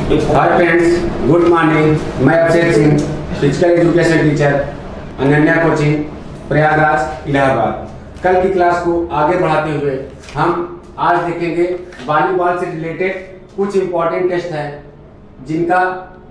Hi friends, good morning. मैं Abhishek Singh, physical education teacher, Ananya coaching, Prayagraj, Allahabad. कल की क्लास को आगे बढ़ाते हुए हम आज देखेंगे वॉलीबॉल से रिलेटेड कुछ इंपॉर्टेंट टेस्ट हैं जिनका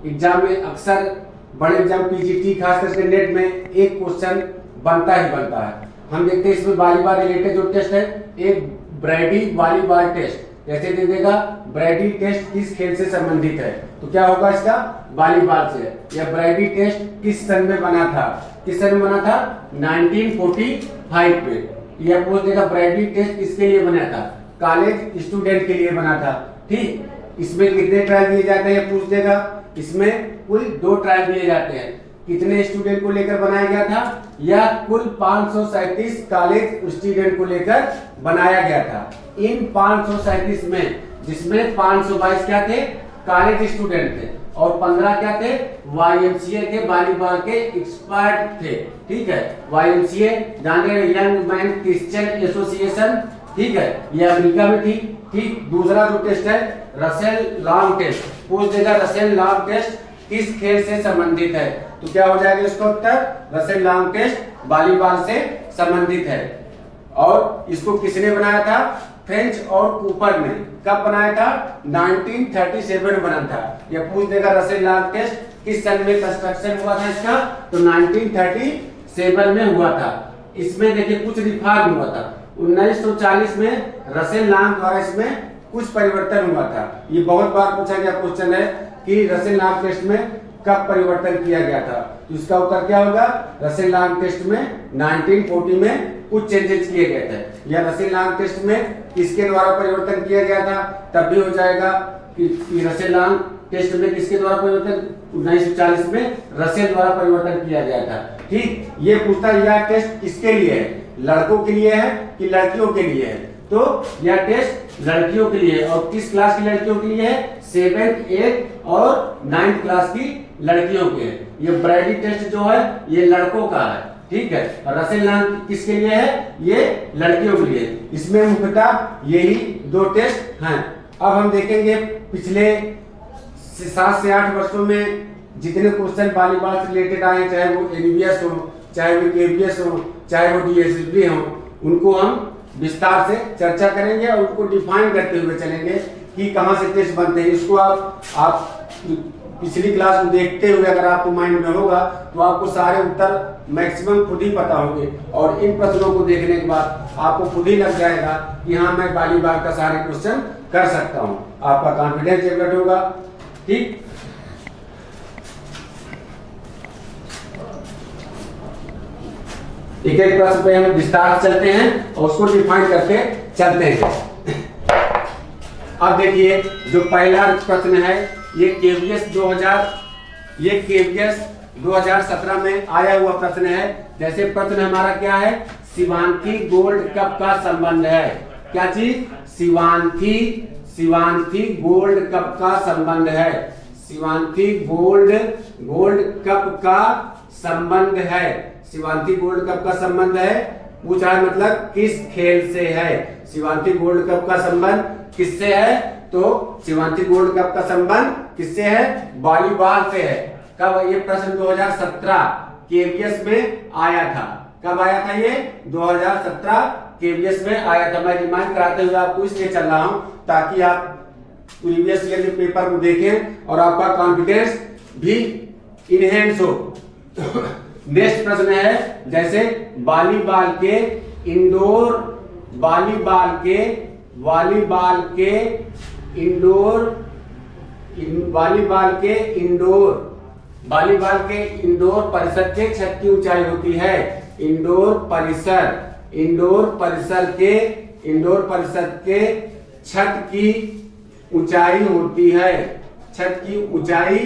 एग्जाम में अक्सर बड़े एग्जाम पीजीटी खास करके नेट में एक क्वेश्चन बनता ही बनता है। हम देखते हैं इसमें वॉलीबॉल रिलेटेड जो टेस्ट है, एक ब्रैडी वॉलीबॉल टेस्ट कैसे दे देगा। ब्रैडी टेस्ट किस खेल से संबंधित है, तो क्या होगा इसका, वॉलीबॉल से। यह ब्रैडी टेस्ट किस सन में बना था, किस सन में बना था, 1945 में। यह पूछ देगा ब्रैडी टेस्ट किसके लिए बना था, कॉलेज स्टूडेंट के लिए बना था। ठीक, इसमें कितने ट्रायल दिए जाते हैं पूछ देगा। इसमें कुल 2 ट्रायल दिए जाते हैं। कितने स्टूडेंट को लेकर बनाया गया था, यह कुल 537 कॉलेज स्टूडेंट को लेकर बनाया गया था। इन 537 में जिसमें 522 क्या थे, कॉलेज स्टूडेंट थे, और 15 क्या थे, वाईएमसीए के वॉलीबॉल के एक्सपर्ट थे। ठीक है, वाईएमसीए जाने यंग मैन क्रिश्चियन एसोसिएशन, ठीक है, ये अमेरिका में थी। ठीक, दूसरा जो टेस्ट है रसेल लॉन्ग टेस्ट, पूछ देगा रसेल लॉन्ग टेस्ट किस खेल से संबंधित है, तो क्या हो जाएगा इसका उत्तर, रसेल लॉन्ग टेस्ट वॉलीबॉल से संबंधित है। और इसको किसने बनाया था, फ्रेंच और कूपर ने। कब बनाया था, 1937 में बना था। यह पूछ देगा रसेल लॉन्ग टेस्ट किस सन में कंस्ट्रक्शन हुआ था इसका, तो 1937 में हुआ था। इसमें देखिए कुछ रिफॉर्म हुआ था। 1940 में रसेल लॉन्ग द्वारा इसमें कुछ परिवर्तन हुआ था। ये बहुत बार पूछा गया क्वेश्चन है कि रसेल लॉन्ग टेस्ट में कब परिवर्तन किया गया था, तो इसका उत्तर क्या होगा, रसेल लॉन्ग टेस्ट में 1940 में कुछ चेंजेस किए गए थे। या रसेल लॉन्ग टेस्ट में किसके द्वारा परिवर्तन किया गया था, तब भी हो जाएगा कि रसेल लॉन्ग टेस्ट में किसके द्वारा परिवर्तन, 1940 में रसेल द्वारा परिवर्तन किया गया था। ठीक, ये पूछता है यह टेस्ट किसके लिए है, लड़कों के लिए है कि लड़कियों के लिए है, तो यह टेस्ट लड़कियों के लिए। और किस क्लास की लड़कियों के लिए है, 7th 8th और 9th क्लास की लड़कियों के। ये ब्रैडी टेस्ट जो है ये लड़कों का है। ठीक है, और रसेल लॉन्ग किसके लिए है, ये लड़कियों के लिए। इसमें मुख्यतः यही 2 टेस्ट हैं। अब हम देखेंगे पिछले 7 से 8 वर्षों में जितने क्वेश्चन वॉलीबॉल से रिलेटेड आए, चाहे वो एनवीएस हो, चाहे वो केवीएस हो, चाहे वो डीएसएसबी हो, उनको हम विस्तार से चर्चा करेंगे और उनको डिफाइन करते हुए चलेंगे कि कहां से टेस्ट बनते हैं। इसको आप पिछली क्लास में देखते हुए अगर आपको माइंड में होगा तो आपको सारे उत्तर मैक्सिमम खुद ही पता होंगे, और इन प्रश्नों को देखने के बाद आपको खुद ही लग जाएगा कि हाँ मैं वॉलीबॉल का सारे क्वेश्चन कर सकता हूँ। आपका कॉन्फिडेंस डेवलप होगा। ठीक, एक एक प्रश्न पे हम विस्तार से चलते हैं और उसको डिफाइन करके चलते हैं। अब देखिए जो पहला प्रश्न है ये केवीएस 2017 में आया हुआ प्रश्न है। जैसे प्रश्न हमारा क्या है, शिवांथी गोल्ड कप का संबंध है, क्या चीज, शिवांथी गोल्ड कप का संबंध है, शिवांथी गोल्ड कप का संबंध है, शिवांथी गोल्ड कप का संबंध है। पूछ रहा है मतलब किस खेल से है, शिवांथी गोल्ड कप का संबंध किससे है, तो शिवांथी गोल्ड कप का संबंध किससे है, वॉलीबॉल से है। कब, ये प्रश्न 2017 केवीएस में आया था। कब आया था ये, 2017 केवीएस में आया था। मैं रिमाइंड कराते हुए आपको इसलिए चल रहा हूं ताकि आप प्रीवियस ईयर के पेपर को देखें और आपका कॉन्फिडेंस भी इनहेंस हो। नेक्स्ट प्रश्न है, जैसे वॉलीबॉल के इंडोर परिसर के छत की ऊंचाई होती है, इंडोर परिसर के छत की ऊंचाई होती है, छत की ऊंचाई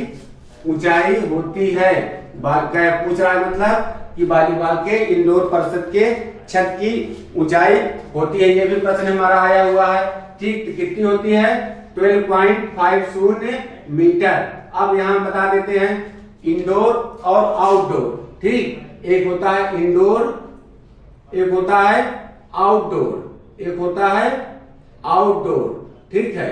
होती है। क्या पूछ रहा है, मतलब कि वॉलीबॉल के इंडोर परिसर के छत की ऊंचाई होती है। ये भी प्रश्न हमारा आया हुआ है। ठीक, कितनी होती है, 12.50 मीटर। अब यहाँ बता देते हैं इंडोर और आउटडोर। ठीक, एक होता है इंडोर, एक होता है आउटडोर, ठीक है।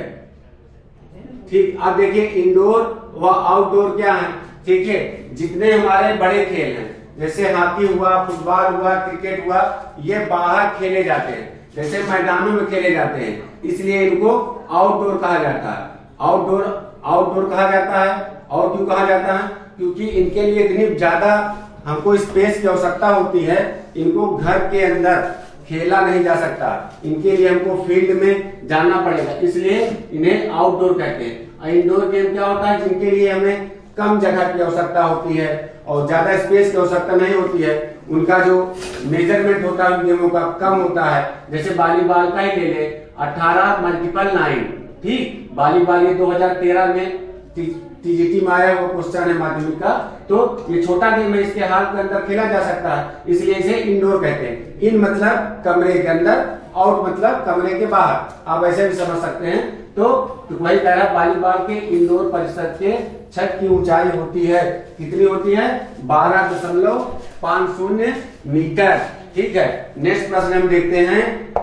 ठीक, अब देखिए इंडोर व आउटडोर क्या है, ठीक है। जितने हमारे बड़े खेल हैं जैसे हॉकी हुआ, फुटबॉल हुआ, क्रिकेट हुआ, ये बाहर खेले जाते हैं, जैसे मैदानों में खेले जाते हैं, इसलिए इनको आउटडोर कहा जाता है। आउटडोर कहा जाता है। और क्यों कहा जाता है? क्योंकि इनके लिए इतनी ज्यादा हमको स्पेस की आवश्यकता होती है, इनको घर के अंदर खेला नहीं जा सकता, इनके लिए हमको फील्ड में जाना पड़ेगा, इसलिए इन्हें आउटडोर कहते हैं। इंडोर गेम क्या होता है? जिनके लिए हमें कम जगह की आवश्यकता होती है और ज्यादा स्पेस की आवश्यकता नहीं होती है, उनका जो मेजरमेंट होता है गेमों का कम होता है। जैसे वॉलीबॉल का ही ले ले, 18 मल्टीपल 9, ठीक। वॉलीबॉल ये 2013 में टीजीटी में आया हुआ क्वेश्चन है माध्यमिक का, तो ये छोटा गेम है, इसके हाल के अंदर खेला जा सकता है, इसलिए इसे इंडोर कहते हैं। इन मतलब कमरे के अंदर, आउट मतलब कमरे के बाहर, आप ऐसे भी समझ सकते हैं। तो वही कह रहा, वॉलीबॉल के इंडोर परिसर के छत की ऊंचाई होती है, कितनी होती है? 12.50 मीटर, ठीक है। नेक्स्ट प्रश्न हम देखते हैं,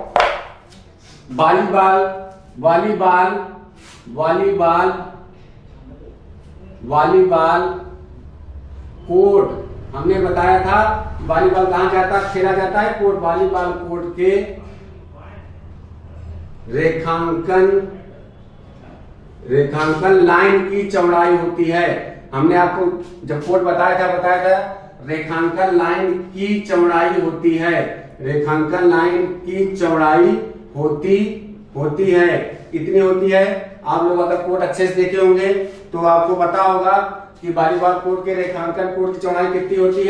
वॉलीबॉल कोर्ट, हमने बताया था वॉलीबॉल कहां जाता खेला जाता है? कोर्ट। वॉलीबॉल कोर्ट के रेखांकन लाइन की चौड़ाई होती है। हमने आपको जब कोर्ट बताया था रेखांकन लाइन की चौड़ाई होती है, रेखांकन लाइन की चौड़ाई होती है, कितनी होती है? आप लोग अगर कोर्ट अच्छे से देखे होंगे तो आपको पता होगा कि वॉलीबॉल कोर्ट के रेखांकन कोर्ट की चौड़ाई कितनी होती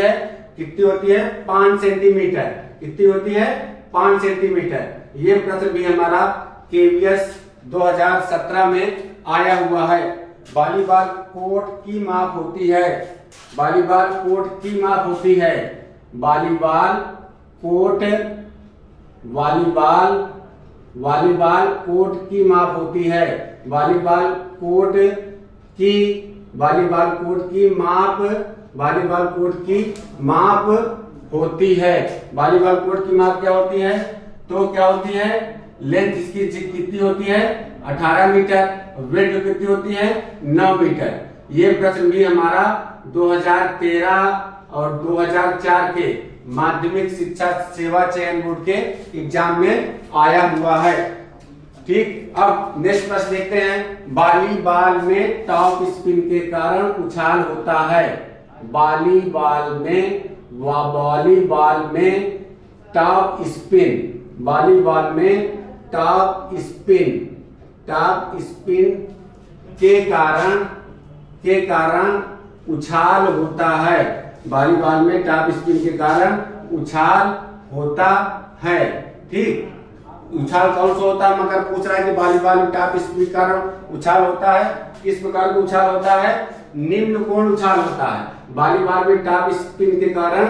है? 5 सेंटीमीटर। कितनी होती है? 5 सेंटीमीटर। ये प्रश्न भी हमारा केवीएस 2017 में आया हुआ है। वॉलीबॉल कोर्ट की माप होती है, वॉलीबॉल कोर्ट की माप होती है, वॉलीबॉल कोर्ट की माप होती है, वॉलीबॉल कोर्ट की माप होती है। वॉलीबॉल कोर्ट की माप क्या होती है? तो क्या होती है? लेंथ इसकी कितनी होती है? 18 मीटर। विड्थ कितनी होती है? 9 मीटर। ये प्रश्न भी हमारा 2013 और 2004 के माध्यमिक शिक्षा सेवा चयन बोर्ड के एग्जाम में आया हुआ है, ठीक। अब नेक्स्ट प्रश्न देखते हैं, वॉलीबॉल में टॉप स्पिन के कारण उछाल होता है। वॉलीबॉल में टॉप स्पिन के कारण उछाल होता है। वॉलीबॉल में टॉप स्पिन के कारण उछाल होता है, ठीक। उछाल कौन सा होता है? मगर पूछ रहा है कि वॉलीबॉल में टॉप स्पिन के कारण उछाल होता है, किस प्रकार का उछाल होता है? निम्न कोण उछाल होता है। वॉलीबॉल में टॉप स्पिन के कारण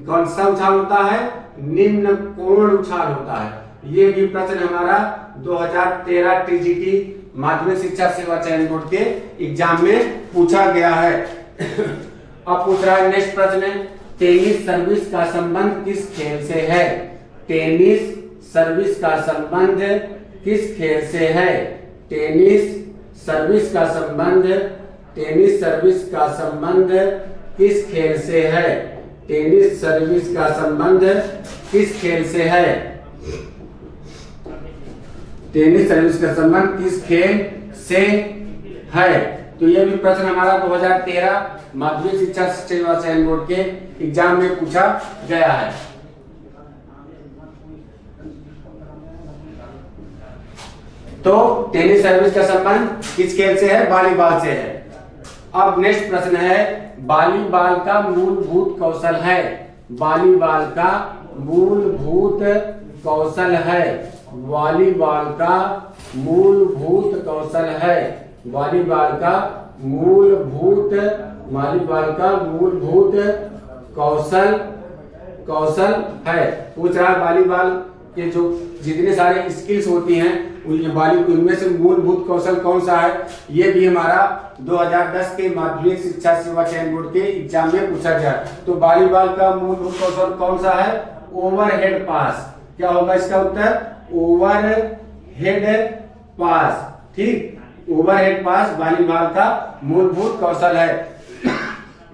कौन सा उछाल होता है? निम्न कोण उछाल होता है। ये भी प्रश्न हमारा 2013 टीजीटी माध्यमिक शिक्षा सेवा चयन बोर्ड के एग्जाम में पूछा गया है। अब पूछ रहा है नेक्स्ट प्रश्न, टेनिस सर्विस का संबंध किस खेल से है? टेनिस सर्विस का संबंध किस खेल से है? टेनिस सर्विस का संबंध किस खेल से है? टेनिस सर्विस का संबंध किस खेल से है? टेनिस सर्विस का संबंध किस खेल से है? तो यह भी प्रश्न हमारा 2013 माध्यमिक शिक्षा सेवा चयन बोर्ड के एग्जाम में पूछा गया है। तो टेनिस सर्विस का संबंध किस खेल से है? वॉलीबॉल से है। अब नेक्स्ट प्रश्न है, वॉलीबॉल का मूलभूत कौशल है। वॉलीबॉल का मूलभूत कौशल है। वॉलीबॉल का मूलभूत कौशल है। वॉलीबॉल का मूलभूत कौशल है। पूछ रहा है वॉलीबॉल के जो जितने सारे स्किल्स होती हैं उनमें से मूलभूत कौशल कौन सा है? ये भी हमारा 2010 के माध्यमिक शिक्षा सेवा चयन बोर्ड के एग्जाम में पूछा गया। तो वॉलीबॉल का मूलभूत कौशल कौन सा है? ओवरहेड पास। क्या होगा इसका उत्तर? ओवरहेड पास, ठीक। ओवरहेड पास वॉलीबॉल का मूलभूत कौशल है।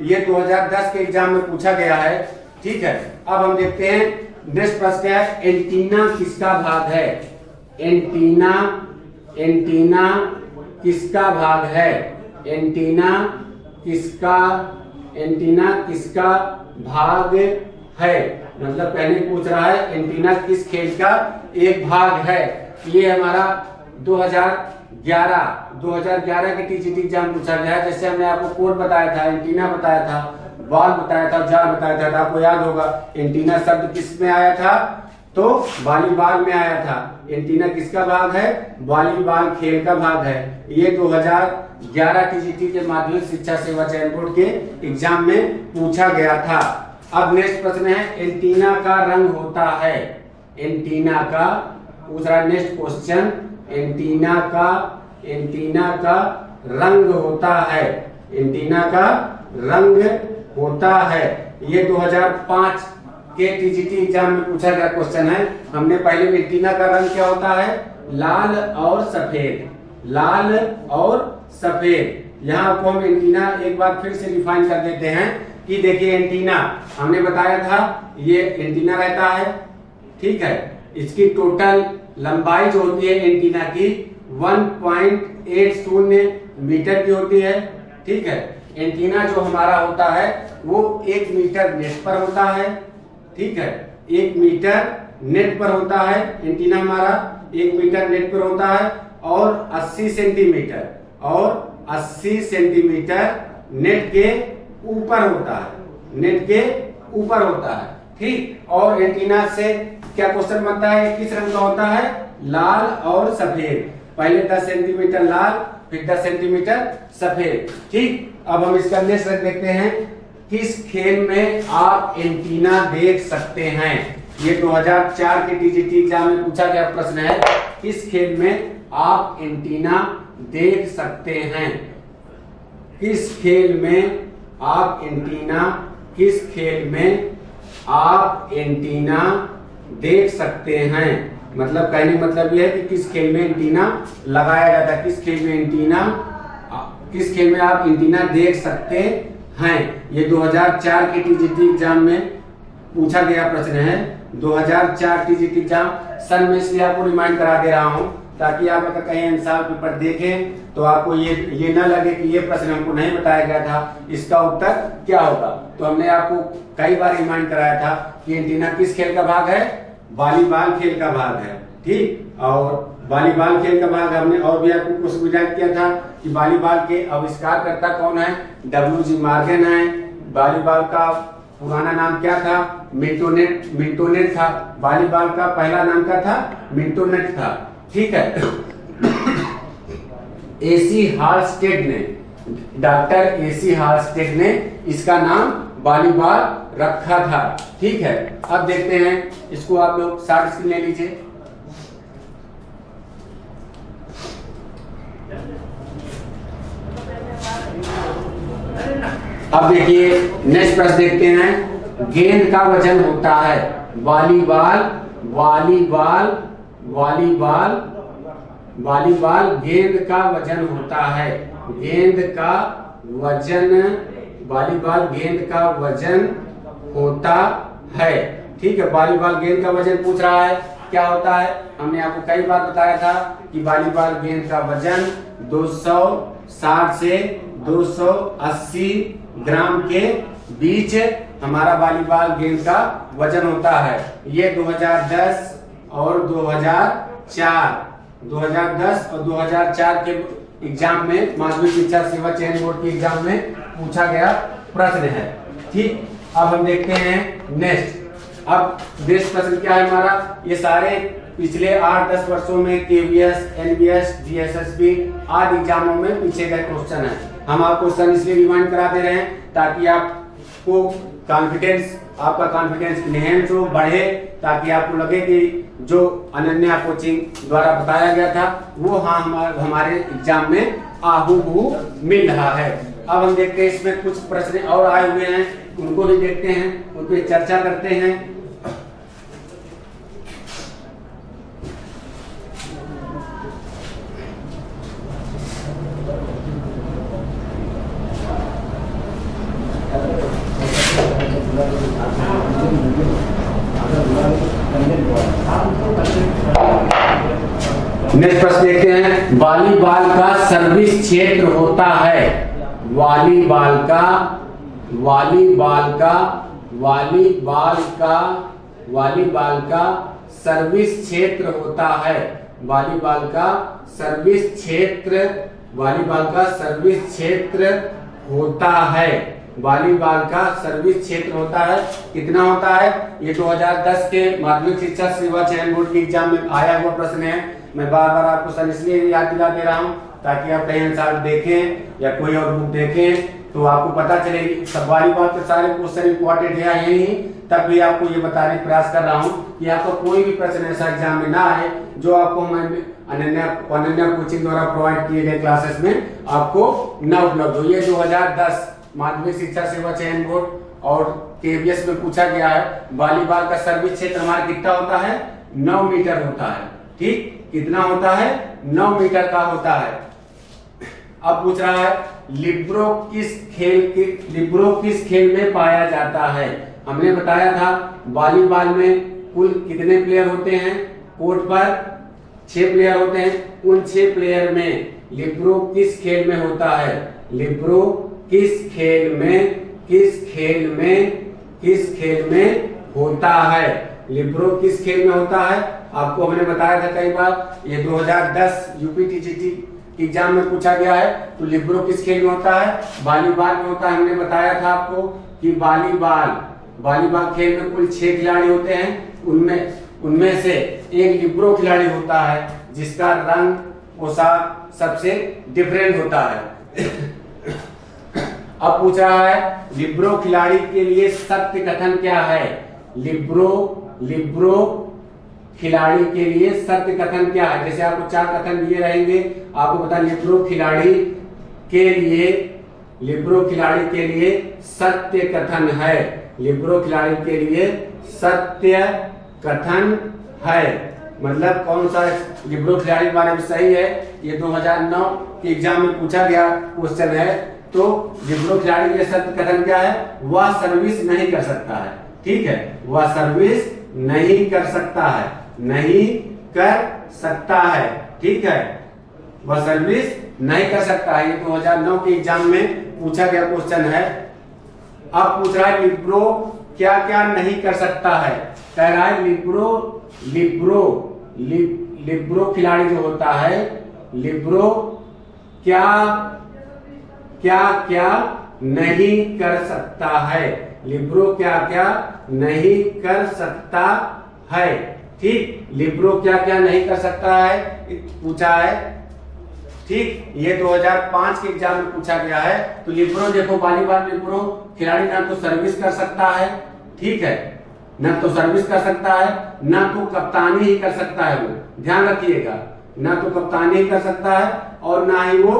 ये 2010 के एग्जाम में पूछा गया है। ठीक है, अब हम देखते हैं नेक्स्ट प्रश्न क्या है। एंटीना किसका भाग है? एंटीना किसका भाग है? एंटीना किसका भाग है? मतलब पहले पूछ रहा है एंटीना किस खेल का एक भाग है। ये हमारा 2011 के टीजीटी एग्जाम पूछा गया है। जैसे हमने आपको कोड बताया था, एंटीना बताया था, बॉल बताया था, जाल बताया था, तो आपको याद होगा एंटीना शब्द किस में आया था? तो वॉलीबॉल में आया था। एंटीना किसका भाग है? वॉलीबॉल खेल का भाग है। ये 2011 टीजीटी के माध्यमिक शिक्षा सेवा चयन बोर्ड के एग्जाम में पूछा गया था। अब नेक्स्ट प्रश्न है एंटीना का रंग होता है। एंटीना का पूछ रहा है नेक्स्ट क्वेश्चन। एंटीना का रंग होता है। एंटीना का रंग होता है। ये 2005 के टीजीटी एग्जाम में पूछा गया क्वेश्चन है। हमने पहले एंटीना का रंग क्या होता है? लाल और सफेद। लाल और सफेद। यहाँ आपको हम एंटीना एक बार फिर से डिफाइन कर देते हैं कि देखिए एंटीना हमने बताया था ये एंटीना रहता है। ठीक है, इसकी टोटल लंबाई जो होती है एंटीना की 1.80 मीटर की होती है। ठीक है, एंटीना जो हमारा होता है वो 1 मीटर नेट पर होता है। ठीक है, 1 मीटर नेट पर होता है। एंटीना हमारा 1 मीटर नेट पर होता है और 80 सेंटीमीटर नेट के ऊपर होता है। नेट के ऊपर होता है। ठीक, और एंटीना से क्या क्वेश्चन बनता है? किस रंग का होता है? लाल और सफेद। पहले 10 सेंटीमीटर लाल, फिर 10 सेंटीमीटर सफेद। ठीक, अब हम इसका नेक्स्ट रंग देखते हैं। किस खेल में आप एंटीना देख सकते हैं? ये 2004 के टीजीटी एग्जाम में पूछा गया प्रश्न है। किस खेल में आप एंटीना देख सकते हैं? किस खेल में आप एंटीना देख सकते हैं? मतलब कहने मतलब यह है कि किस खेल में एंटीना लगाया जाता है। किस खेल में आप एंटीना देख सकते हैं। ये 2004 के टीजीटी एग्जाम में पूछा गया प्रश्न है। 2004 टीजीटी एग्जाम सन में इसलिए आपको रिमाइंड करा दे रहा हूं ताकि आप अगर कहीं आंसर पेपर देखें तो आपको ये न लगे कि ये प्रश्न हमको नहीं बताया गया था, इसका उत्तर क्या होगा। तो हमने आपको कई बार रिमाइंड कराया था कि एंटीना किस खेल का भाग है? वॉलीबॉल खेल का भाग है। ठीक, और वॉलीबॉल खेल का भाग हमने और भी आपको कुछ गुजारिश किया था कि वॉलीबॉल के आविष्कारकर्ता कौन है? WG मॉर्गन है। वॉलीबॉल का पुराना नाम क्या था? मिंटोनेट था। वॉलीबॉल का पहला नाम क्या था? मिंटोनेट था। ठीक है, डॉक्टर एसी हालस्टेड ने इसका नाम वॉलीबॉल रखा था। ठीक है, अब देखते हैं इसको। आप लोग शॉर्ट स्क्रीन ले लीजिए। अब देखिए नेक्स्ट प्रश्न देखते हैं। गेंद का वजन होता है। वॉलीबॉल गेंद का वजन होता है। वॉलीबॉल गेंद का वजन होता है। ठीक है, वॉलीबॉल गेंद का वजन पूछ रहा है क्या होता है? हमने आपको कई बार बताया था कि वॉलीबॉल गेंद का वजन 260 से 280 ग्राम के बीच हमारा वॉलीबॉल गेंद का वजन होता है। ये 2010 और 2004 के एग्जाम में माध्यमिक शिक्षा सेवा चयन बोर्ड के एग्जाम में पूछा गया प्रश्न है। ठीक, अब हम देखते हैं नेक्स्ट। अब नेक्स्ट प्रश्न क्या है हमारा? ये सारे पिछले 8-10 वर्षों में KVS, NVS, DSSB आदि एग्जामों में पूछे गए क्वेश्चन है। हम आपको क्वेश्चन इसलिए रिमाइंड कराते रहे ताकि आपको आपका कॉन्फिडेंस इनहेंस हो, बढ़े, ताकि आपको लगे कि जो अनन्या कोचिंग द्वारा बताया गया था वो हमारे एग्जाम में आहूबहू मिल रहा है। अब हम देखते हैं इसमें कुछ प्रश्न और आए हुए हैं, उनको भी देखते हैं, उन पर चर्चा करते हैं। नेक्स्ट प्रश्न देखते हैं। वॉलीबॉल का सर्विस क्षेत्र होता है। वॉलीबॉल का सर्विस क्षेत्र होता है। वॉलीबॉल का सर्विस क्षेत्र होता है। कितना होता है? ये 2010 के माध्यमिक शिक्षा सेवा चयन बोर्ड के एग्जाम में आया हुआ प्रश्न है। मैं बार बार आपको सर इसलिए याद दिला दे रहा हूँ ताकि आप कहीं आंसर देखें या कोई और बुक देखें तो आपको पता चलेगी। सब वॉलीबॉल के सारे क्वेश्चन इंपॉर्टेंट है यही, तब भी आपको ये बताने का प्रयास कर रहा हूँ कि आपको कोई भी प्रश्न ऐसा एग्जाम में ना आए जो आपको अनन्या कोचिंग द्वारा प्रोवाइड किए गए क्लासेस में आपको न उपलब्ध हो। ये 2010 माध्यमिक शिक्षा सेवा चयन बोर्ड और केवीएस में पूछा गया है। वॉलीबॉल का सर्विस क्षेत्र हमारा कितना होता है? 9 मीटर होता है। ठीक, कितना होता है? 9 मीटर का होता है। अब पूछ रहा है लिब्रो किस खेल में पाया जाता है? हमने बताया था वॉलीबॉल में कुल कितने प्लेयर होते हैं? कोर्ट पर 6 प्लेयर होते हैं। उन 6 प्लेयर में लिब्रो किस खेल में होता है? लिब्रो किस खेल में होता है? लिब्रो किस खेल में होता है? आपको हमने बताया था कई बार, ये 2010 यूपीटीजीटी एग्जाम में पूछा गया है। तो लिब्रो किस खेल में होता है? वॉलीबॉल में होता है। हमने बताया था आपको कि वॉलीबॉल खेल में कुल 6 खिलाड़ी होते हैं। उनमें से एक लिब्रो खिलाड़ी होता है जिसका रंग पोशाक सबसे डिफरेंट होता है। अब पूछ रहा है लिब्रो खिलाड़ी के लिए सत्य कथन क्या है? लिब्रो खिलाड़ी के लिए सत्य कथन क्या है? जैसे आपको 4 कथन दिए रहेंगे, आपको पता लिब्रो खिलाड़ी के लिए सत्य कथन है। लिब्रो खिलाड़ी के लिए सत्य कथन है मतलब कौन सा लिब्रो खिलाड़ी के बारे में सही है? ये 2009 के एग्जाम में पूछा गया क्वेश्चन है। तो लिब्रो खिलाड़ी के लिए सत्य कथन क्या है? वह सर्विस नहीं कर सकता है। ठीक है, वह सर्विस नहीं कर सकता है। ठीक है, वह सर्विस नहीं कर सकता है। ये 2009 के एग्जाम में पूछा गया क्वेश्चन है। अब पूछ रहा है लिब्रो क्या क्या नहीं कर सकता है? कह रहा है लिब्रो खिलाड़ी जो होता है, लिब्रो क्या क्या नहीं कर सकता है? लिब्रो क्या क्या नहीं कर सकता है? ठीक, लिब्रो क्या क्या नहीं कर सकता है पूछा है। ठीक, ये 2005 के एग्जाम में पूछा गया है। तो लिब्रो देखो, वॉलीबॉल लिब्रो खिलाड़ी ना तो सर्विस कर सकता है, ठीक है, ना तो सर्विस कर सकता है, ना तो कप्तानी ही कर सकता है। वो ध्यान रखिएगा, ना तो कप्तानी ही कर सकता है और ना ही वो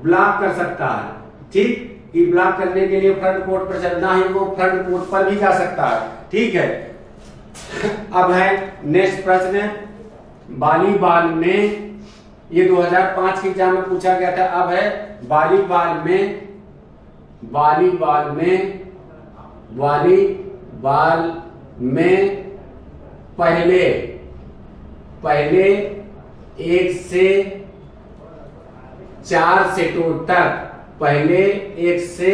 ब्लॉक कर सकता है। ठीक, कि ब्लॉक करने के लिए फ्रंट कोर्ट पर चलना ही वो फ्रंट कोर्ट पर भी जा सकता है। ठीक है, अब है नेक्स्ट प्रश्न। वॉलीबॉल में ये 2005 के एग्जाम में पूछा गया था। अब है वॉलीबॉल में पहले 1 से 4 सेटों तक पहले 1 से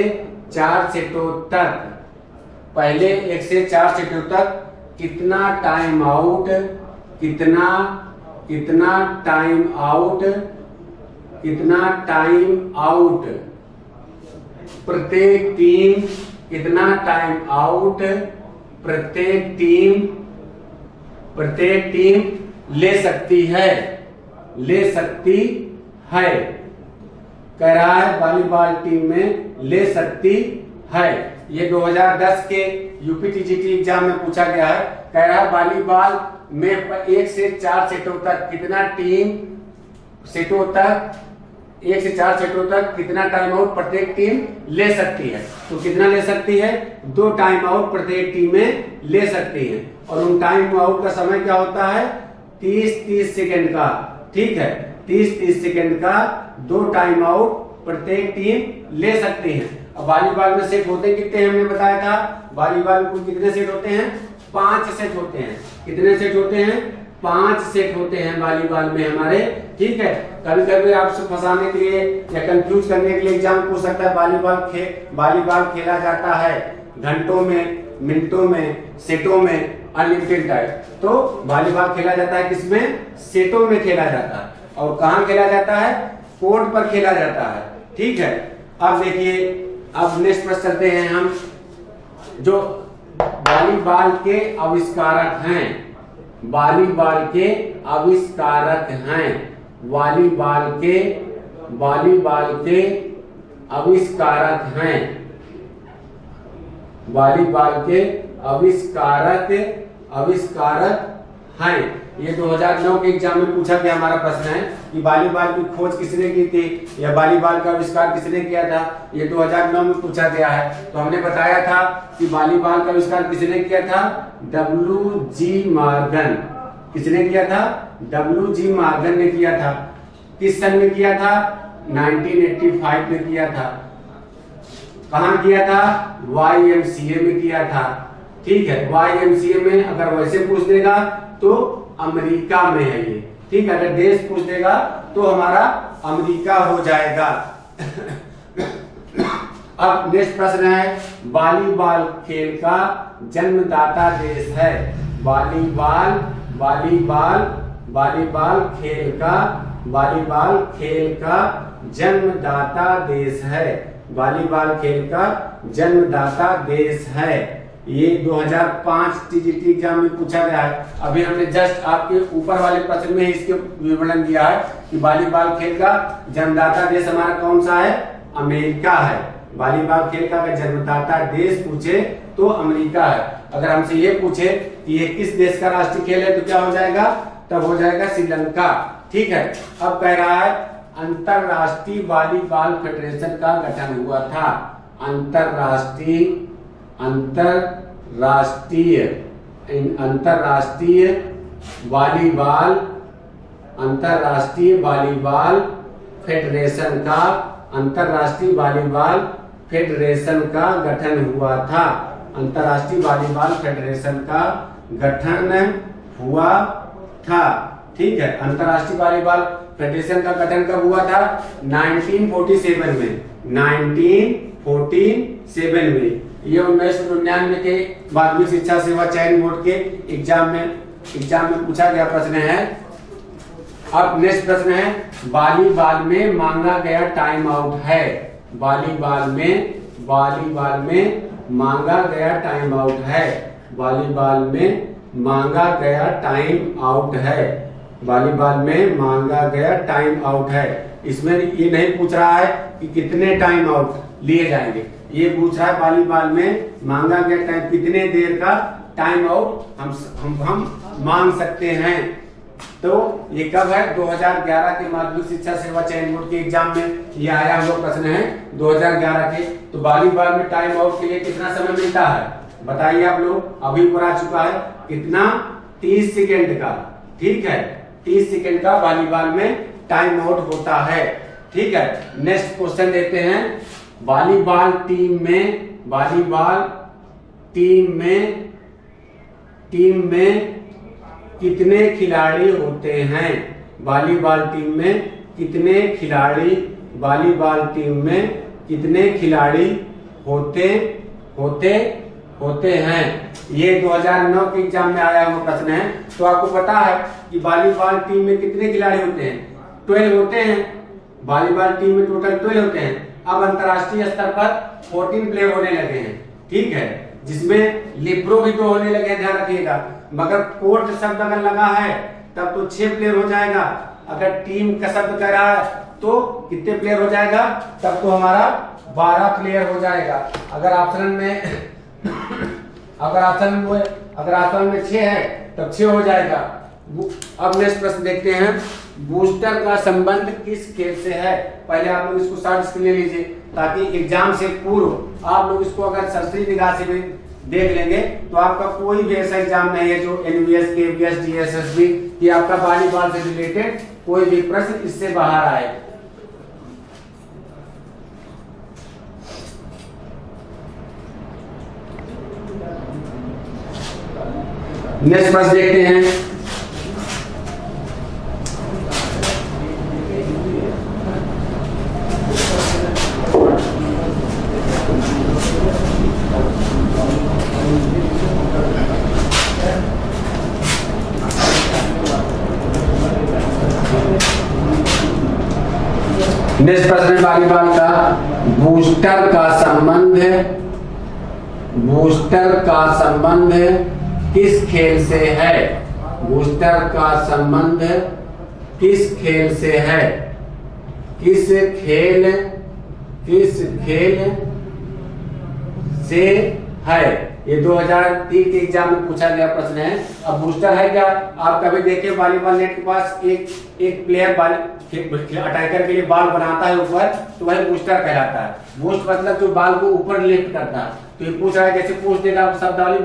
4 सेटों तक कितना टाइम आउट प्रत्येक टीम ले सकती है। कह रहा है वॉलीबॉल टीम में ले सकती है। ये 2010 के यूपीटीजीटी एग्जाम में पूछा गया है। कह रहा है वॉलीबॉल में 1 से 4 सेटों तक कितना 1 से 4 सेटों तक कितना टाइम आउट प्रत्येक टीम ले सकती है। तो कितना ले सकती है? 2 टाइम आउट प्रत्येक टीम में ले सकती है। और उन टाइम आउट का समय क्या होता है? 30 सेकेंड का। ठीक है, 30 सेकेंड का 2 टाइम आउट प्रत्येक टीम ले सकती है। अब वॉलीबॉल में सेट होते कितने हैं हमने बताया था, वॉलीबॉल में कुल कितने सेट होते हैं, 5 सेट होते हैं। कितने सेट होते हैं, 5 सेट होते हैं वॉलीबॉल में हमारे, ठीक है। कभी कभी आपसे फंसाने के लिए या कंफ्यूज करने के लिए एग्जाम पूछ सकता है, वॉलीबॉल खेला जाता है घंटों में, मिनटों में, सेटों में, अनलिमिटेड टाइम। तो वॉलीबॉल खेला जाता है किसमें, सेटों में खेला जाता है। और कहाँ खेला जाता है, कोर्ट पर खेला जाता है, ठीक है। अब देखिए, अब नेक्स्ट पर चलते हैं हम, जो वॉलीबॉल के आविष्कारक हैं, वॉलीबॉल के आविष्कारक हैं, वॉलीबॉल के आविष्कारक हैं, वॉलीबॉल के आविष्कारक हैं। ये 2009 के एग्जाम में पूछा गया हमारा प्रश्न है कि वॉलीबॉल की खोज किसने की थी या वॉलीबॉल का आविष्कार किसने किया था। ये 2009 में पूछा गया है। तो हमने बताया था कि वॉलीबॉल का आविष्कार किसने किया था, WG मॉर्गन। किसने किया था, WG मॉर्गन ने किया था। किस सन में किया था, 1985 में किया था। कहाँ किया था, YMCA में किया था, ठीक है। YMCA में अगर वैसे पूछ देगा तो अमेरिका में है ये, ठीक है। अगर देश पूछ देगा तो हमारा अमेरिका हो जाएगा। अब नेक्स्ट प्रश्न है, वॉलीबॉल खेल का जन्मदाता देश है। वॉलीबॉल खेल का जन्मदाता देश है। वॉलीबॉल खेल का जन्मदाता देश है। ये 2005 TGT एग्जाम में पूछा गया है। अभी हमने जस्ट आपके ऊपर वाले प्रश्न में इसके विवरण दिया है कि वॉलीबॉल खेल का जन्मदाता देश हमारा कौन सा है, अमेरिका है। वॉलीबॉल खेल का जन्मदाता देश पूछे तो अमेरिका है। अगर हमसे ये पूछे कि ये किस देश का राष्ट्रीय खेल है तो क्या हो जाएगा, तब हो जाएगा श्रीलंका, ठीक है। अब कह रहा है अंतरराष्ट्रीय वॉलीबॉल फेडरेशन का गठन हुआ था। अंतरराष्ट्रीय वॉलीबॉल फेडरेशन का गठन हुआ था। अंतरराष्ट्रीय वॉलीबॉल फेडरेशन का गठन हुआ था, ठीक है। अंतरराष्ट्रीय वॉलीबॉल फेडरेशन का गठन कब हुआ था, 1947 में। 1947 में। ये 1999 के माध्यमिक शिक्षा सेवा चयन बोर्ड के एग्जाम में पूछा गया प्रश्न है। अब नेक्स्ट प्रश्न है, वॉलीबॉल में मांगा गया टाइम आउट है। वॉलीबॉल में मांगा गया टाइम आउट है। वॉलीबॉल में मांगा गया टाइम आउट है। वॉलीबॉल में मांगा गया टाइम आउट है। इसमें ये नहीं पूछ रहा है कि कितने टाइम आउट लिए जाएंगे, ये पूछ रहा है वॉलीबॉल में मांगा गया टाइम, कितने देर का टाइम आउट हम मांग सकते हैं। तो ये कब है, 2011 के माध्यमिक शिक्षा सेवा चयन बोर्ड के एग्जाम में ये आया हुआ प्रश्न है 2011 के। तो वॉलीबॉल में टाइम आउट के लिए कितना समय मिलता है बताइए आप लोग। अभी ऊपर आ चुका है कितना, 30 सेकेंड का, ठीक है। 30 सेकेंड का वॉलीबॉल में टाइम आउट होता है, ठीक है। नेक्स्ट क्वेश्चन देखते हैं, वॉलीबॉल टीम में कितने खिलाड़ी होते हैं। वॉलीबॉल टीम में कितने खिलाड़ी होते हैं। ये 2009 के एग्जाम में आया हुआ प्रश्न है। तो आपको पता है कि वॉलीबॉल टीम में कितने खिलाड़ी होते हैं, 12 होते हैं। वॉलीबॉल टीम में टोटल 12 होते हैं। अब अंतरराष्ट्रीय स्तर पर 14 प्लेयर होने लगे हैं, ठीक है, जिसमें लिब्रो भी तो होने लगे हैं, ध्यान रखिएगा। मगर कोर्ट शब्द अगर लगा है तब तो 6 प्लेयर हो जाएगा। अगर टीम का शब्द कर रहा है तो कितने प्लेयर हो जाएगा, तब तो हमारा 12 प्लेयर हो जाएगा। अगर ऑप्शन में 6 है तब 6 हो जाएगा। अब नेक्स्ट प्रश्न देखते हैं, बूस्टर का संबंध किस खेल से है। पहले आप लोग इसको शॉर्ट स्क्रीन ले लीजिए ताकि एग्जाम से पूर्व आप लोग इसको अगर सरसरी निगाह से भी देख लेंगे तो आपका कोई भी ऐसा एग्जाम नहीं है जो NVS, KVS, DSSB कि आपका वॉलीबॉल से रिलेटेड कोई भी प्रश्न इससे बाहर आए। नेक्स्ट प्रश्न देखते हैं। नेक्स्ट प्रश्न वॉलीबॉल का बूस्टर का संबंध किस खेल से है? बूस्टर का संबंध किस खेल से है? किस खेल से है? ये 2003 के एग्जाम में पूछा गया प्रश्न है। अब बूस्टर है क्या? आप कभी देखे वॉलीबॉल नेट के पास एक प्लेयर अटैकर के लिए बॉल बनाता है ऊपर, तो वह बूस्टर कहलाता है। बूस्ट मतलब जो बॉल को ऊपर लिफ्ट करता है। तो ये पूछ रहा है, जैसे पूछ देगा शब्दावली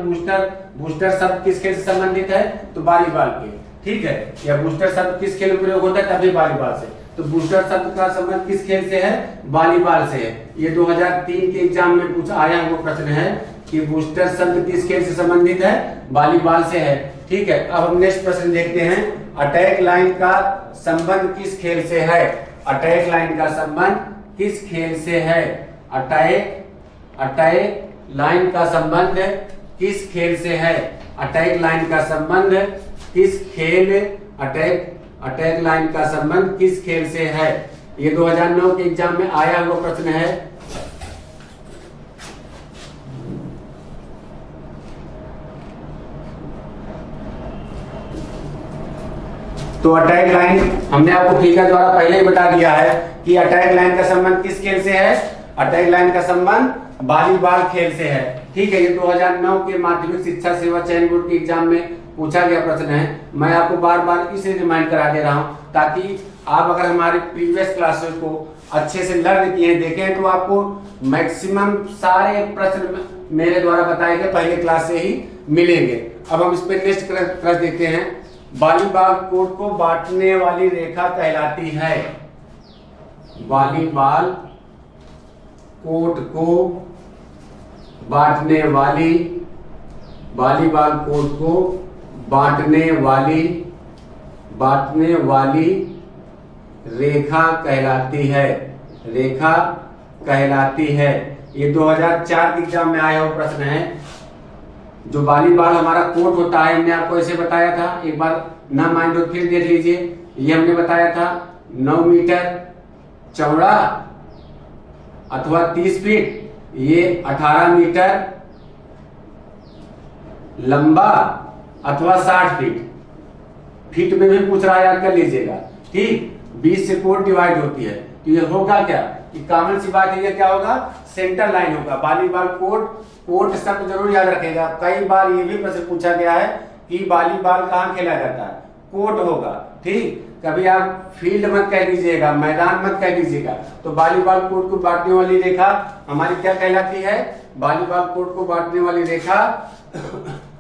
बूस्टर शब्द किस खेल से संबंधित है? तो वॉलीबॉल के, ठीक है। या बूस्टर शब्द किस खेल में प्रयोग होता है? तभी वॉलीबॉल से। तो बूस्टर शब्द का संबंध किस खेल से है? वॉलीबॉल से है। ये 2003 के एग्जाम में पूछा आया वो प्रश्न है कि बूस्टर शब्द किस खेल से संबंधित है? वॉलीबॉल से है, ठीक है। अब हम नेक्स्ट प्रश्न देखते हैं। अटैक लाइन का संबंध किस खेल से है? अटैक लाइन का संबंध किस खेल से है? अटैक लाइन का संबंध किस खेल से है? अटैक लाइन का संबंध किस खेल अटैक लाइन का संबंध किस खेल से है? ये 2009 के एग्जाम में आया हुआ प्रश्न है। तो अटैक लाइन हमने आपको फिगर द्वारा पहले ही बता दिया है कि अटैक लाइन का संबंध किस खेल से है? अटैक लाइन का संबंध वॉलीबॉल खेल से है, ठीक है। ये 2009 के माध्यमिक शिक्षा सेवा चयन बोर्ड के एग्जाम में पूछा गया प्रश्न है। मैं आपको बार बार इसे रिमाइंड करा दे रहा हूं ताकि आप अगर हमारे प्रीवियस क्लासेस को अच्छे से लर्न किए देखें तो आपको मैक्सिमम सारे प्रश्न मेरे द्वारा बताए गए पहले क्लास से ही मिलेंगे। अब हम इस पे नेक्स्ट प्रश्न देखते हैं। वॉलीबॉल कोर्ट को बांटने वाली रेखा कहलाती है। वॉलीबॉल कोर्ट को बांटने वाली वॉलीबॉल कोर्ट को बांटने वाली रेखा कहलाती है। रेखा कहलाती है। ये 2004 के एग्जाम में आया हुआ प्रश्न है। जो वॉलीबॉल हमारा कोर्ट होता है, हमने आपको ऐसे बताया था, एक बार ना माइंड हो फिर देख लीजिए। ये हमने बताया था 9 मीटर चौड़ा अथवा 30 फीट, ये 18 मीटर लंबा अथवा 60 फीट। फीट में भी पूछ रहा है, याद कर लीजिएगा, ठीक। 20 से कोर्ट डिवाइड होती है, तो ये होगा क्या? कि कॉमन सी बात है, ये क्या होगा? सेंटर लाइन होगा। वॉलीबॉल कोर्ट शब्द जरूर याद रखेगा। कई बार ये भी प्रश्न पूछा गया है कि वॉलीबॉल कहाँ खेला जाता है? कोर्ट होगा, ठीक। कभी आप फील्ड मत कह दीजिएगा, मैदान मत कह दीजिएगा। तो वॉलीबॉल कोर्ट को बांटने वाली रेखा हमारी क्या कहलाती है? वॉलीबॉल कोर्ट को बांटने वाली रेखा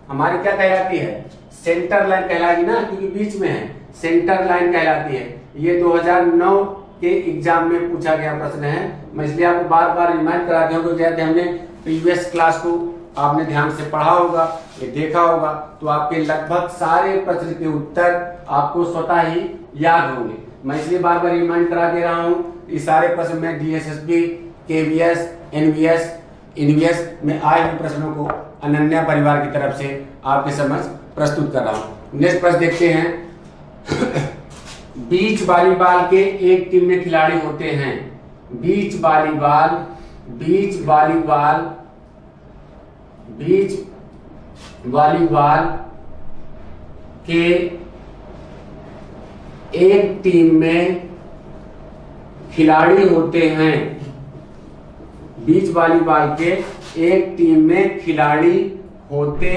हमारी क्या कहलाती है? सेंटर लाइन कहलाएगी ना, क्योंकि बीच में है, सेंटर लाइन कहलाती है। ये 2009 के एग्जाम में पूछा गया प्रश्न है। मैं इसलिए आपको बार बार रिमाइंड करा दूं क्योंकि हमने प्रीवियस क्लास को आपने ध्यान से पढ़ा होगा, ये देखा होगा, तो आपके लगभग सारे प्रश्न के उत्तर आपको स्वतः ही याद होंगे। मैं इसलिए बार बार रिमाइंड करा दे रहा हूँ। ये सारे प्रश्न में DSSB, KVS, NVS, INVS में आए हुए प्रश्नों को अनन्या परिवार की तरफ से आपके समझ प्रस्तुत कर रहा हूँ। नेक्स्ट प्रश्न देखते हैं। बीच वॉलीबॉल के एक टीम में खिलाड़ी होते हैं। बीच वॉलीबॉल के एक टीम में खिलाड़ी होते हैं। बीच वॉलीबॉल के एक टीम में खिलाड़ी होते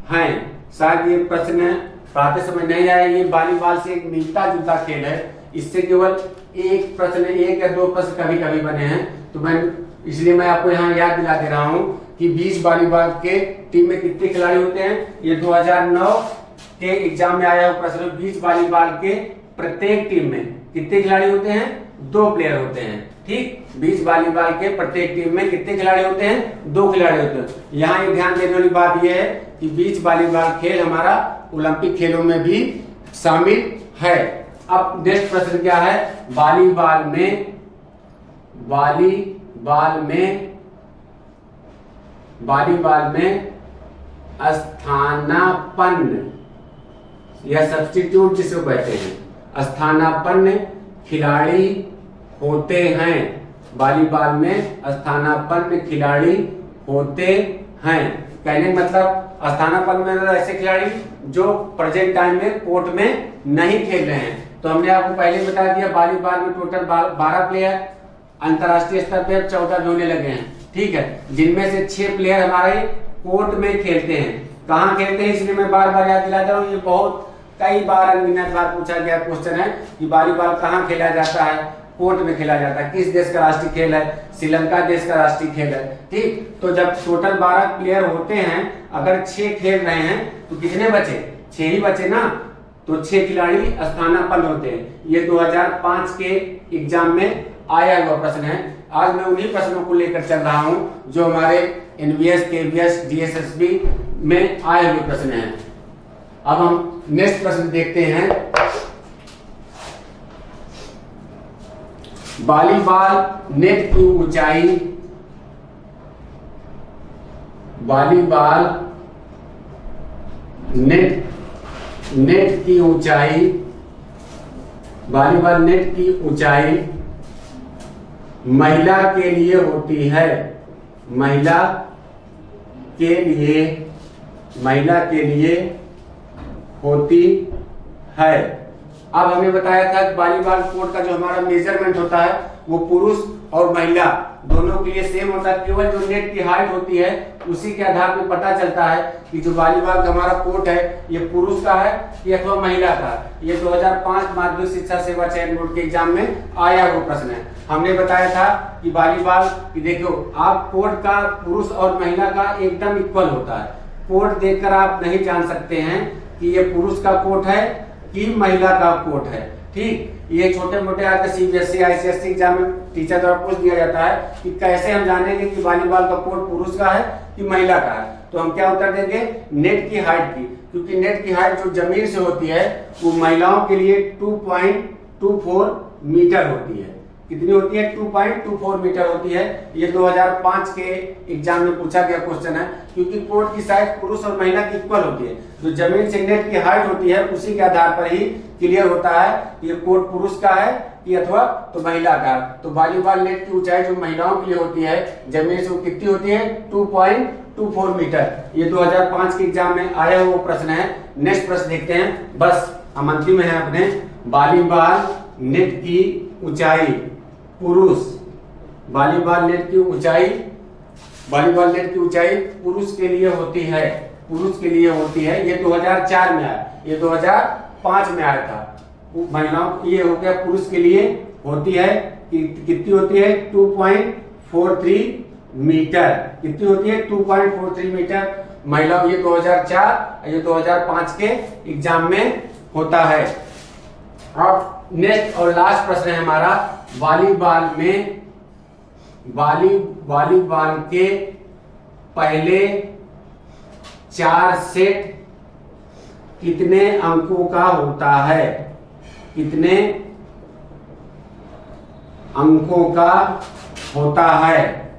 हैं। शायद ये प्रश्न पढ़ाते समय नहीं आया। ये वॉलीबॉल से एक मिलता जुलता खेल है। इससे केवल एक प्रश्न, एक या दो प्रश्न कभी कभी बने हैं, तो मैं आपको यहाँ याद दिला दे रहा हूँ कि बीच वॉलीबॉल के टीम में कितने खिलाड़ी होते हैं। ये 2009 के एग्जाम में आया हुआ प्रश्न। बीच वॉलीबॉल के प्रत्येक टीम में कितने खिलाड़ी होते हैं? 2 प्लेयर होते हैं। ठीक, बीच वॉलीबॉल के प्रत्येक टीम में कितने खिलाड़ी होते हैं? 2 खिलाड़ी होते हैं। यहाँ ये ध्यान देने वाली बात यह है कि बीच वॉलीबॉल खेल हमारा ओलंपिक खेलों में भी शामिल है। अब नेक्स्ट प्रश्न क्या है? वॉलीबॉल में स्थानापन्न या सब्स्टिट्यूट जिसे कहते हैं, स्थानापन्न खिलाड़ी होते हैं। वॉलीबॉल में स्थानापन्न खिलाड़ी होते हैं। कहने का मतलब स्थानापन्न में ऐसे खिलाड़ी जो प्रेजेंट टाइम में कोर्ट में नहीं खेल रहे हैं। तो हमने आपको पहले बता दिया वॉलीबॉल में टोटल 12 प्लेयर, अंतरराष्ट्रीय स्तर पर 14 भी होने लगे हैं, ठीक है, जिनमें से 6 प्लेयर हमारे कोर्ट में खेलते हैं। कहाँ खेलते हैं इसलिए मैं बार बार याद दिलाता हूँ, ये बहुत कई बार अनगिनत बार पूछा गया क्वेश्चन है कि वॉलीबॉल कहाँ खेला जाता है? कोर्ट में खेला जाता है। किस देश का राष्ट्रीय खेल है? श्रीलंका देश का राष्ट्रीय खेल है, ठीक। तो जब टोटल 12 प्लेयर होते हैं, अगर 6 खेल रहे हैं तो कितने बचे? 6 ही बचे ना, तो 6 खिलाड़ी स्थानापन्न होते हैं। ये 2005 के एग्जाम में आया हुआ प्रश्न है। आज मैं उन्हीं प्रश्नों को लेकर चल रहा हूं जो हमारे एनवीएस, केवीएस, डीएसएसबी में आए हुए प्रश्न हैं। अब हम नेक्स्ट प्रश्न देखते हैं। वॉलीबॉल नेट की ऊंचाई, वॉलीबॉल नेट की ऊंचाई, वॉलीबॉल नेट की ऊंचाई महिला के लिए होती है। महिला के लिए होती है। अब हमें बताया था कि वॉलीबॉल कोर्ट का जो हमारा मेजरमेंट होता है वो पुरुष और महिला दोनों के लिए सेम होता है। केवल जो नेट की हाइट होती है उसी के आधार पर पता चलता है कि जो वॉलीबॉल का हमारा कोर्ट है ये पुरुष का है या अथवा महिला का। ये 2005 माध्यमिक शिक्षा सेवा चयन बोर्ड के एग्जाम में आया हुआ प्रश्न है। हमने बताया था कि वॉलीबॉल की देखो आप कोर्ट का पुरुष और महिला का एकदम इक्वल होता है। कोर्ट देखकर आप नहीं जान सकते हैं कि ये पुरुष का कोर्ट है कि महिला का कोर्ट है, ठीक। ये छोटे मोटे आपके सीबीएसई, आईसीएसई एग्जाम में टीचर द्वारा पूछ दिया जाता है कि कैसे हम जानेंगे कि वॉलीबॉल का कोर्ट पुरुष का है कि महिला का है। तो हम क्या उत्तर देंगे? नेट की हाइट की, क्योंकि नेट की हाइट जो जमीन से होती है वो महिलाओं के लिए 2.24 मीटर होती है। कितनी होती है? 2.24 मीटर होती है। ये 2005 के एग्जाम में पूछा गया क्वेश्चन है, क्योंकि कोर्ट की साइज पुरुष और महिला की इक्वल होती है। जो जमीन से नेट की हाइट होती है उसी के आधार पर ही क्लियर होता है कि ये कोर्ट पुरुष का है कि अथवा तो महिला का। तो वॉलीबॉल नेट की ऊंचाई जो महिलाओं के लिए होती है जमीन से वो कितनी होती है? 2.24 मीटर। ये 2005 के एग्जाम में आया हुआ प्रश्न है। नेक्स्ट प्रश्न देखते हैं, बस हम अंतिम में है अपने। वॉलीबॉल नेट की ऊंचाई पुरुष, वॉलीबॉल नेट की ऊंचाई पुरुष के लिए होती है, पुरुष के लिए होती है। ये 2004 में आया, ये 2005 में आया था। महिलाओं ये हो गया पुरुष के लिए होती है कितनी होती है? 2.43 मीटर। कितनी होती है? 2.43 मीटर। महिलाओं ये 2004 ये 2005 के एग्जाम में होता है। अब नेक्स्ट और लास्ट प्रश्न है हमारा, वॉलीबॉल के पहले 4 सेट कितने अंकों का होता है? कितने अंकों का होता है?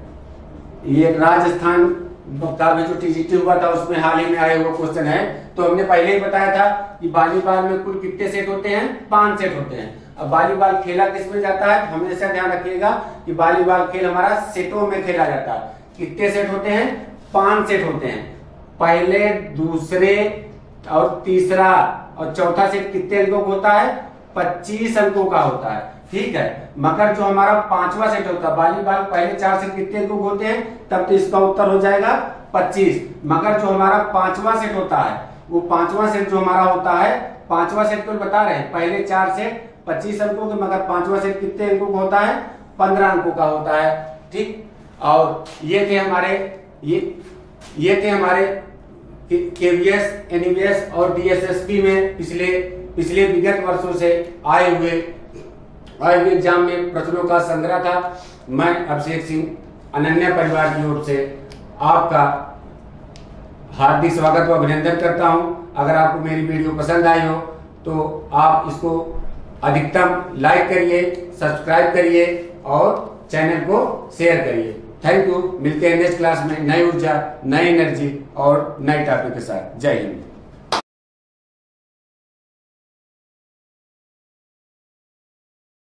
ये राजस्थान का भी जो टीजीटी हुआ था उसमें हाल ही में आया हुआ क्वेश्चन है। तो हमने पहले ही बताया था कि वॉलीबॉल में कुल कितने सेट होते हैं? 5 सेट होते हैं। अब वॉलीबॉल खेला किस में जाता है? हमेशा ध्यान रखिएगा कि वॉलीबॉल खेल हमारा सेटों में खेला जाता है। कितने सेट होते हैं? 5 सेट होते हैं। पहले, दूसरे और तीसरा और चौथा सेट कितने अंकों का होता है? 25 अंकों का होता है, ठीक है। मगर जो हमारा 5वां सेट होता है, वॉलीबॉल पहले 4 सेट कितने अंकों के होते हैं? तब तो इसका उत्तर हो जाएगा 25। मगर जो हमारा 5वां सेट होता है वो 5वां सेट जो हमारा होता है, 5वां सेट को बता रहे हैं, पहले 4 सेट 25 अंकों के, मगर 5वां सेट कितने अंकों का होता है? 15 अंकों का होता है, ठीक। और ये थे हमारे केवीएस, एनवीएस और डीएसएसबी में पिछले विगत वर्षों से आए हुए आज एग्जाम में प्रश्नों का संग्रह था। मैं अभिषेक सिंह अनन्या परिवार की ओर से आपका हार्दिक स्वागत व अभिनंदन करता हूं। अगर आपको मेरी वीडियो पसंद आई हो तो आप इसको अधिकतम लाइक करिए, सब्सक्राइब करिए और चैनल को शेयर करिए। Thank you. मिलते हैं नेक्स्ट क्लास में नई ऊर्जा, नई एनर्जी और नए टॉपिक के साथ। जय हिंद।